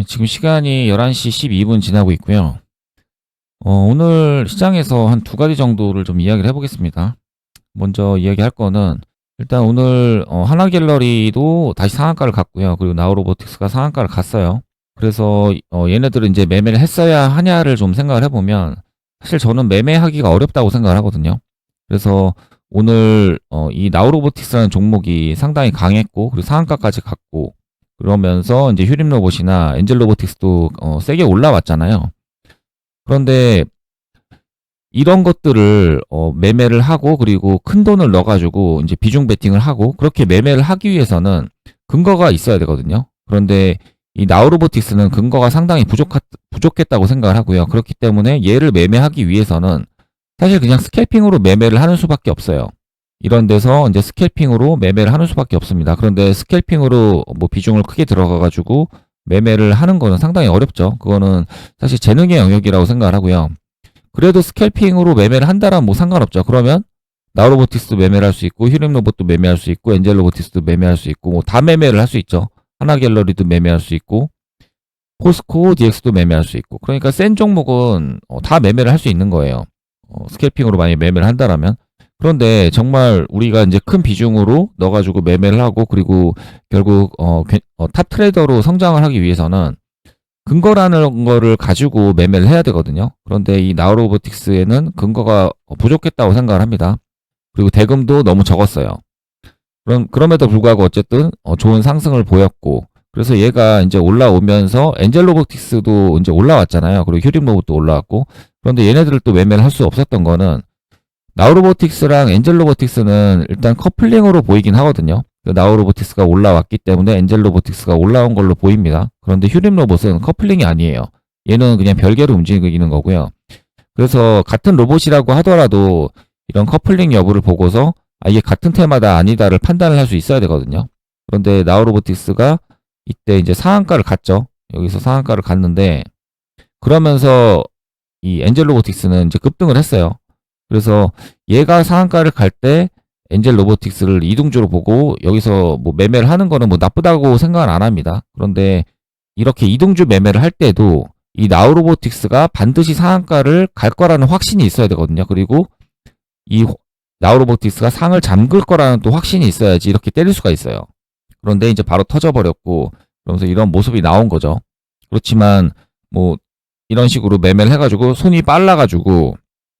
지금 시간이 11시 12분 지나고 있고요. 오늘 시장에서 한 두 가지 정도를 좀 이야기를 해보겠습니다. 먼저 이야기할 거는 일단 오늘 하나갤러리도 다시 상한가를 갔고요. 그리고 나우로보틱스가 상한가를 갔어요. 그래서 얘네들은 이제 매매를 했어야 하냐를 좀 생각을 해보면 사실 저는 매매하기가 어렵다고 생각을 하거든요. 그래서 오늘 이 나우로보틱스라는 종목이 상당히 강했고 그리고 상한가까지 갔고 그러면서 이제 휴림로봇이나 엔젤로보틱스도 세게 올라왔잖아요. 그런데 이런 것들을 매매를 하고 그리고 큰 돈을 넣어가지고 이제 비중 베팅을 하고 그렇게 매매를 하기 위해서는 근거가 있어야 되거든요. 그런데 이 나우로보틱스는 근거가 상당히 부족했다고 생각을 하고요. 그렇기 때문에 얘를 매매하기 위해서는 사실 그냥 스캘핑으로 매매를 하는 수밖에 없어요. 이런 데서 이제 스캘핑으로 매매를 하는 수밖에 없습니다. 그런데 스캘핑으로 뭐 비중을 크게 들어가가지고 매매를 하는 거는 상당히 어렵죠. 그거는 사실 재능의 영역이라고 생각을 하고요. 그래도 스캘핑으로 매매를 한다라면 뭐 상관없죠. 그러면 나우로보틱스도 매매를 할 수 있고 휴림로봇도 매매할 수 있고 엔젤로보틱스도 매매할 수 있고 뭐 다 매매를 할 수 있죠. 하나갤러리도 매매할 수 있고 포스코 DX도 매매할 수 있고 그러니까 센 종목은 다 매매를 할 수 있는 거예요. 스캘핑으로 많이 매매를 한다라면. 그런데 정말 우리가 이제 큰 비중으로 넣어가지고 매매를 하고 그리고 결국 탑 트레이더로 성장을 하기 위해서는 근거라는 거를 가지고 매매를 해야 되거든요. 그런데 이 나우로보틱스에는 근거가 부족했다고 생각을 합니다. 그리고 대금도 너무 적었어요. 그럼에도 불구하고 어쨌든 좋은 상승을 보였고 그래서 얘가 이제 올라오면서 엔젤로보틱스도 이제 올라왔잖아요. 그리고 휴림로봇도 올라왔고 그런데 얘네들을 또 매매를 할 수 없었던 거는 나우로보틱스랑 엔젤로보틱스는 일단 커플링으로 보이긴 하거든요. 나우로보틱스가 올라왔기 때문에 엔젤로보틱스가 올라온 걸로 보입니다. 그런데 휴림로봇은 커플링이 아니에요. 얘는 그냥 별개로 움직이는 거고요. 그래서 같은 로봇이라고 하더라도 이런 커플링 여부를 보고서 이게 같은 테마다 아니다를 판단을 할 수 있어야 되거든요. 그런데 나우로보틱스가 이때 이제 상한가를 갔죠. 여기서 상한가를 갔는데 그러면서 이 엔젤로보틱스는 이제 급등을 했어요. 그래서 얘가 상한가를 갈 때 엔젤로보틱스를 이중주로 보고 여기서 뭐 매매를 하는 거는 뭐 나쁘다고 생각은 안 합니다. 그런데 이렇게 이중주 매매를 할 때도 이 나우로보틱스가 반드시 상한가를 갈 거라는 확신이 있어야 되거든요. 그리고 이 나우로보틱스가 상을 잠글 거라는 또 확신이 있어야지 이렇게 때릴 수가 있어요. 그런데 이제 바로 터져버렸고 그러면서 이런 모습이 나온 거죠. 그렇지만 뭐 이런 식으로 매매를 해가지고 손이 빨라가지고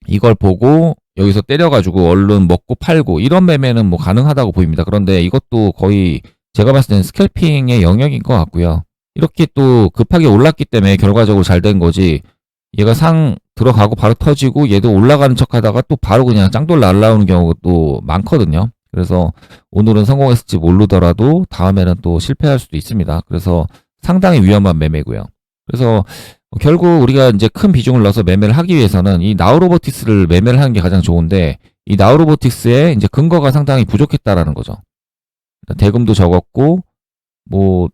이걸 보고 여기서 때려가지고 얼른 먹고 팔고 이런 매매는 뭐 가능하다고 보입니다. 그런데 이것도 거의 제가 봤을 때는 스캘핑의 영역인 것 같고요. 이렇게 또 급하게 올랐기 때문에 결과적으로 잘 된 거지 얘가 상 들어가고 바로 터지고 얘도 올라가는 척 하다가 또 바로 그냥 짱돌 날라오는 경우가 또 많거든요. 그래서 오늘은 성공했을지 모르더라도 다음에는 또 실패할 수도 있습니다. 그래서 상당히 위험한 매매고요. 그래서 결국 우리가 이제 큰 비중을 넣어서 매매를 하기 위해서는 이 나우로보틱스를 매매를 하는 게 가장 좋은데 이 나우로보틱스의 이제 근거가 상당히 부족했다라는 거죠. 대금도 적었고 뭐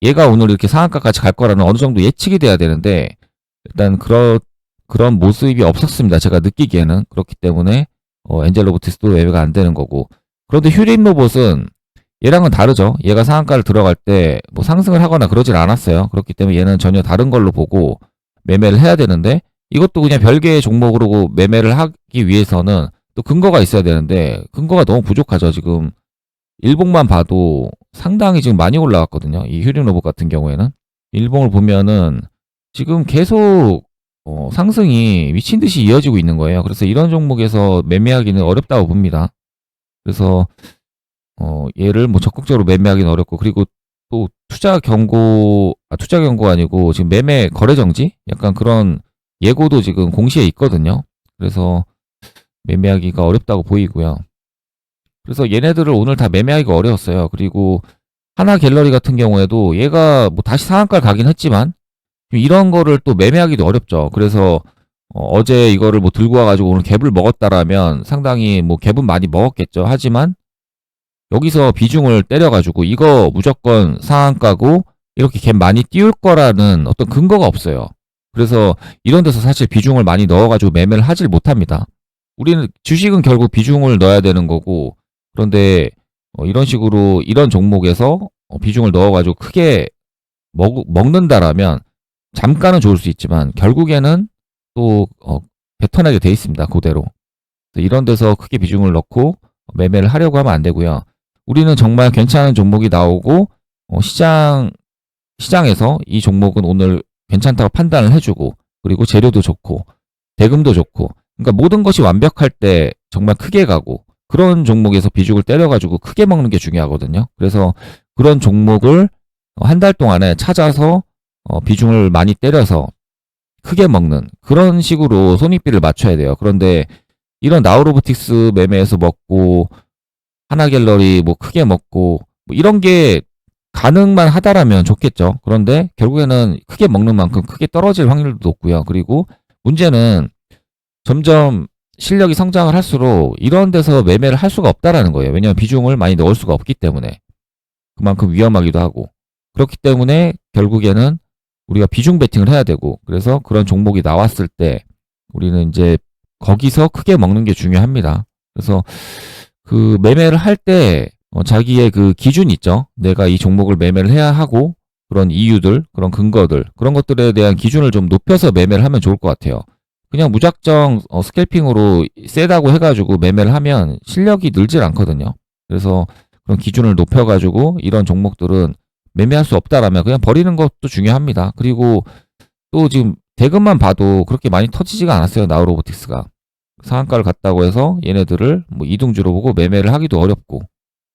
얘가 오늘 이렇게 상한가까지 갈 거라는 어느 정도 예측이 돼야 되는데 일단 그런 모습이 없었습니다. 제가 느끼기에는. 그렇기 때문에 엔젤로보틱스도 매매가 안 되는 거고. 그런데 휴림로봇은 얘랑은 다르죠. 얘가 상한가를 들어갈 때 뭐 상승을 하거나 그러질 않았어요. 그렇기 때문에 얘는 전혀 다른 걸로 보고 매매를 해야 되는데 이것도 그냥 별개의 종목으로 매매를 하기 위해서는 또 근거가 있어야 되는데 근거가 너무 부족하죠. 지금 일봉만 봐도 상당히 지금 많이 올라왔거든요. 이 휴림로봇 같은 경우에는. 일봉을 보면은 지금 계속 상승이 미친 듯이 이어지고 있는 거예요. 그래서 이런 종목에서 매매하기는 어렵다고 봅니다. 그래서 얘를 뭐 적극적으로 매매하기는 어렵고 그리고 또 투자 경고가 아니고 지금 매매 거래 정지? 약간 그런 예고도 지금 공시에 있거든요. 그래서 매매하기가 어렵다고 보이고요. 그래서 얘네들을 오늘 다 매매하기가 어려웠어요. 그리고 하나갤러리 같은 경우에도 얘가 뭐 다시 상한가를 가긴 했지만 이런 거를 또 매매하기도 어렵죠. 그래서 어제 이거를 뭐 들고 와가지고 오늘 갭을 먹었다라면 상당히 뭐 갭은 많이 먹었겠죠. 하지만 여기서 비중을 때려가지고 이거 무조건 상한가고 이렇게 갭 많이 띄울 거라는 어떤 근거가 없어요. 그래서 이런 데서 사실 비중을 많이 넣어가지고 매매를 하질 못합니다. 우리는 주식은 결국 비중을 넣어야 되는 거고 그런데 이런 식으로 이런 종목에서 비중을 넣어가지고 크게 먹는다라면 잠깐은 좋을 수 있지만 결국에는 또 뱉어내게 돼 있습니다. 그대로. 이런 데서 크게 비중을 넣고 매매를 하려고 하면 안 되고요. 우리는 정말 괜찮은 종목이 나오고 시장에서 이 종목은 오늘 괜찮다고 판단을 해주고 그리고 재료도 좋고 대금도 좋고 그러니까 모든 것이 완벽할 때 정말 크게 가고 그런 종목에서 비중을 때려가지고 크게 먹는 게 중요하거든요. 그래서 그런 종목을 한 달 동안에 찾아서 비중을 많이 때려서 크게 먹는 그런 식으로 손익비를 맞춰야 돼요. 그런데 이런 나우로보틱스 매매에서 먹고 하나갤러리 뭐 크게 먹고 뭐 이런 게 가능만 하다라면 좋겠죠. 그런데 결국에는 크게 먹는 만큼 크게 떨어질 확률도 높고요. 그리고 문제는 점점 실력이 성장을 할수록 이런 데서 매매를 할 수가 없다라는 거예요. 왜냐하면 비중을 많이 넣을 수가 없기 때문에 그만큼 위험하기도 하고 그렇기 때문에 결국에는 우리가 비중 베팅을 해야 되고 그래서 그런 종목이 나왔을 때 우리는 이제 거기서 크게 먹는 게 중요합니다. 그래서 그 매매를 할 때 자기의 그 기준 있죠. 내가 이 종목을 매매를 해야 하고 그런 이유들, 그런 근거들, 그런 것들에 대한 기준을 좀 높여서 매매를 하면 좋을 것 같아요. 그냥 무작정 스캘핑으로 세다고 해가지고 매매를 하면 실력이 늘질 않거든요. 그래서 그런 기준을 높여가지고 이런 종목들은 매매할 수 없다라면 그냥 버리는 것도 중요합니다. 그리고 또 지금 대금만 봐도 그렇게 많이 터지지가 않았어요. 나우로보틱스가. 상한가를 갔다고 해서 얘네들을 뭐 이등주로 보고 매매를 하기도 어렵고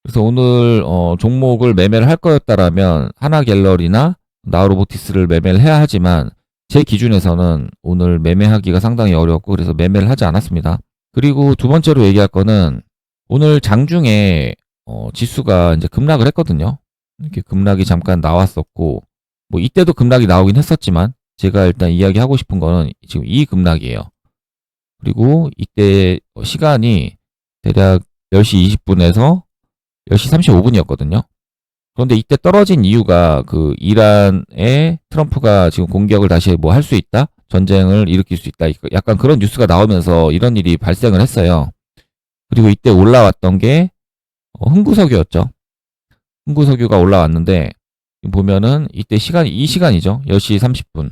그래서 오늘 종목을 매매를 할 거였다라면 하나갤러리나 나우로보틱스를 매매를 해야 하지만 제 기준에서는 오늘 매매하기가 상당히 어렵고 그래서 매매를 하지 않았습니다. 그리고 두 번째로 얘기할 거는 오늘 장중에 지수가 이제 급락을 했거든요. 이렇게 급락이 잠깐 나왔었고 뭐 이때도 급락이 나오긴 했었지만 제가 일단 이야기하고 싶은 거는 지금 이 급락이에요. 그리고 이때 시간이 대략 10시 20분에서 10시 35분이었거든요. 그런데 이때 떨어진 이유가 그 이란에 트럼프가 지금 공격을 다시 뭐 할 수 있다? 전쟁을 일으킬 수 있다. 약간 그런 뉴스가 나오면서 이런 일이 발생을 했어요. 그리고 이때 올라왔던 게 흥구석유였죠. 흥구석유가 올라왔는데 보면은 이때 이 시간이죠. 10시 30분.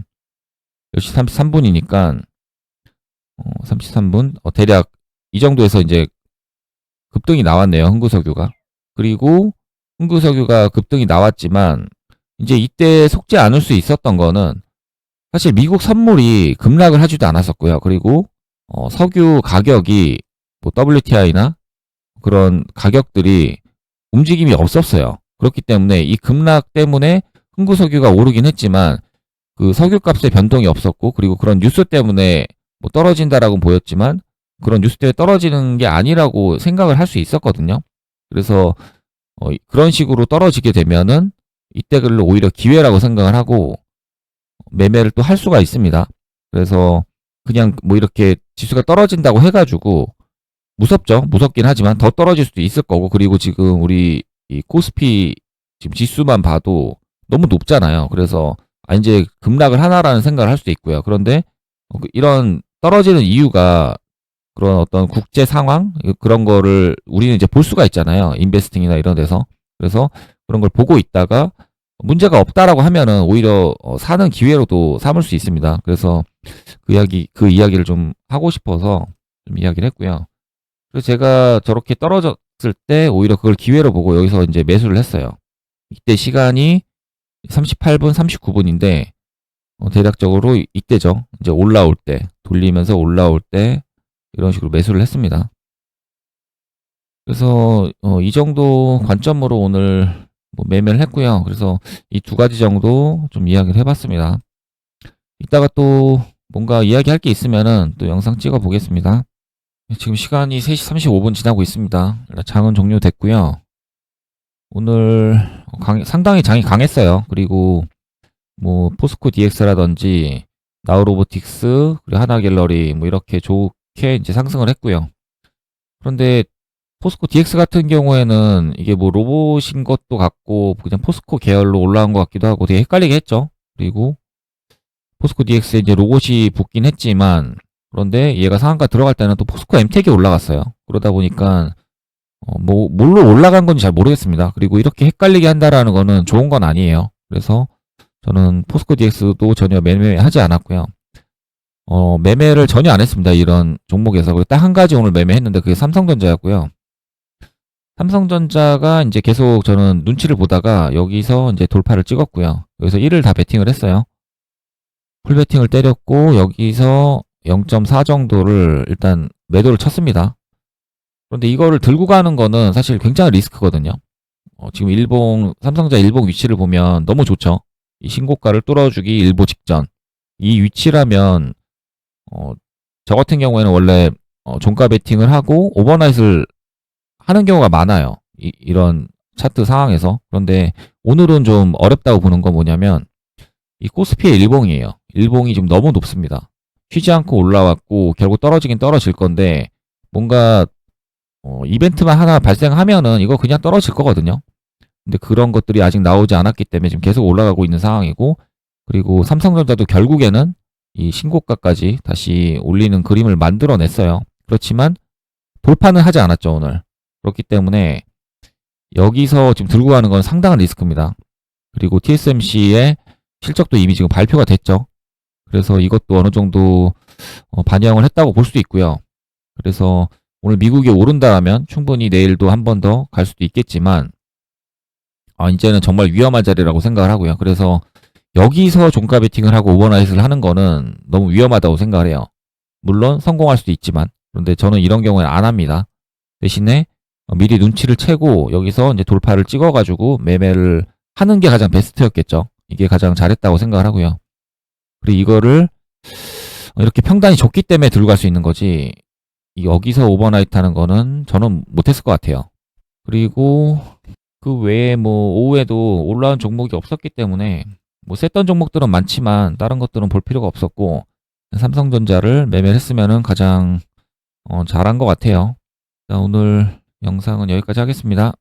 10시 33분이니까 33분 대략 이 정도에서 이제 급등이 나왔네요. 흥구석유가. 그리고 흥구석유가 급등이 나왔지만 이제 이때 속지 않을 수 있었던 거는 사실 미국 선물이 급락을 하지도 않았었고요. 그리고 석유 가격이 뭐 WTI나 그런 가격들이 움직임이 없었어요. 그렇기 때문에 이 급락 때문에 흥구석유가 오르긴 했지만 그 석유값의 변동이 없었고 그리고 그런 뉴스 때문에 뭐 떨어진다라고 보였지만 그런 뉴스 때문에 떨어지는 게 아니라고 생각을 할 수 있었거든요. 그래서 그런 식으로 떨어지게 되면은 이때를 오히려 기회라고 생각을 하고 매매를 또 할 수가 있습니다. 그래서 그냥 뭐 이렇게 지수가 떨어진다고 해가지고 무섭죠. 무섭긴 하지만 더 떨어질 수도 있을 거고 그리고 지금 우리 이 코스피 지금 지수만 봐도 너무 높잖아요. 그래서 이제 급락을 하나라는 생각을 할 수도 있고요. 그런데 이런 떨어지는 이유가 그런 어떤 국제 상황 그런 거를 우리는 이제 볼 수가 있잖아요. 인베스팅이나 이런 데서. 그래서 그런 걸 보고 있다가 문제가 없다라고 하면은 오히려 사는 기회로도 삼을 수 있습니다. 그래서 그 이야기를 좀 하고 싶어서 좀 이야기를 했고요. 그래서 제가 저렇게 떨어졌을 때 오히려 그걸 기회로 보고 여기서 이제 매수를 했어요. 이때 시간이 38분, 39분인데 대략적으로 이때죠. 이제 올라올 때 돌리면서 올라올 때 이런 식으로 매수를 했습니다. 그래서 이 정도 관점으로 오늘 뭐 매매를 했고요. 그래서 이 두 가지 정도 좀 이야기를 해봤습니다. 이따가 또 뭔가 이야기할 게 있으면은 또 영상 찍어 보겠습니다. 지금 시간이 3시 35분 지나고 있습니다. 장은 종료됐고요. 오늘 상당히 장이 강했어요. 그리고 뭐 포스코 DX라든지 나우로보틱스 그리고 하나갤러리 뭐 이렇게 좋게 이제 상승을 했고요. 그런데 포스코 DX 같은 경우에는 이게 뭐 로봇인 것도 같고 그냥 포스코 계열로 올라온 것 같기도 하고 되게 헷갈리게 했죠. 그리고 포스코 DX에 이제 로봇이 붙긴 했지만 그런데 얘가 상한가 들어갈 때는 또 포스코 MTEC이 올라갔어요. 그러다 보니까 뭐 뭘로 올라간 건지 잘 모르겠습니다. 그리고 이렇게 헷갈리게 한다라는 거는 좋은 건 아니에요. 그래서 저는 포스코 DX도 전혀 매매하지 않았고요. 매매를 전혀 안 했습니다. 이런 종목에서. 딱 한 가지 오늘 매매했는데 그게 삼성전자였고요. 삼성전자가 이제 계속 저는 눈치를 보다가 여기서 이제 돌파를 찍었고요. 여기서 1을 다 베팅을 했어요. 풀 베팅을 때렸고 여기서 0.4 정도를 일단 매도를 쳤습니다. 그런데 이거를 들고 가는 거는 사실 굉장히 리스크거든요. 지금 삼성전자 일봉 위치를 보면 너무 좋죠. 이 신고가를 뚫어주기 일보 직전. 이 위치라면 저 같은 경우에는 원래 종가 베팅을 하고 오버나잇을 하는 경우가 많아요. 이런 차트 상황에서. 그런데 오늘은 좀 어렵다고 보는 건 뭐냐면 이 코스피의 일봉이에요. 일봉이 좀 너무 높습니다. 쉬지 않고 올라왔고 결국 떨어지긴 떨어질 건데 뭔가 이벤트만 하나 발생하면은 이거 그냥 떨어질 거거든요. 근데 그런 것들이 아직 나오지 않았기 때문에 지금 계속 올라가고 있는 상황이고, 그리고 삼성전자도 결국에는 이 신고가까지 다시 올리는 그림을 만들어냈어요. 그렇지만 돌파는 하지 않았죠, 오늘. 그렇기 때문에 여기서 지금 들고 가는 건 상당한 리스크입니다. 그리고 TSMC의 실적도 이미 지금 발표가 됐죠. 그래서 이것도 어느 정도 반영을 했다고 볼 수도 있고요. 그래서 오늘 미국이 오른다라면 충분히 내일도 한 번 더 갈 수도 있겠지만 이제는 정말 위험한 자리라고 생각을 하고요. 그래서 여기서 종가 베팅을 하고 오버나잇을 하는 거는 너무 위험하다고 생각을 해요. 물론 성공할 수도 있지만, 그런데 저는 이런 경우에는 안 합니다. 대신에 미리 눈치를 채고 여기서 이제 돌파를 찍어가지고 매매를 하는 게 가장 베스트였겠죠. 이게 가장 잘했다고 생각을 하고요. 그리고 이거를 이렇게 평단이 좁기 때문에 들고 갈 수 있는 거지, 여기서 오버나잇 하는 거는 저는 못했을 것 같아요. 그리고 그 외에 뭐 오후에도 올라온 종목이 없었기 때문에 뭐 셌던 종목들은 많지만 다른 것들은 볼 필요가 없었고 삼성전자를 매매를 했으면은 가장 잘한 것 같아요. 자, 오늘 영상은 여기까지 하겠습니다.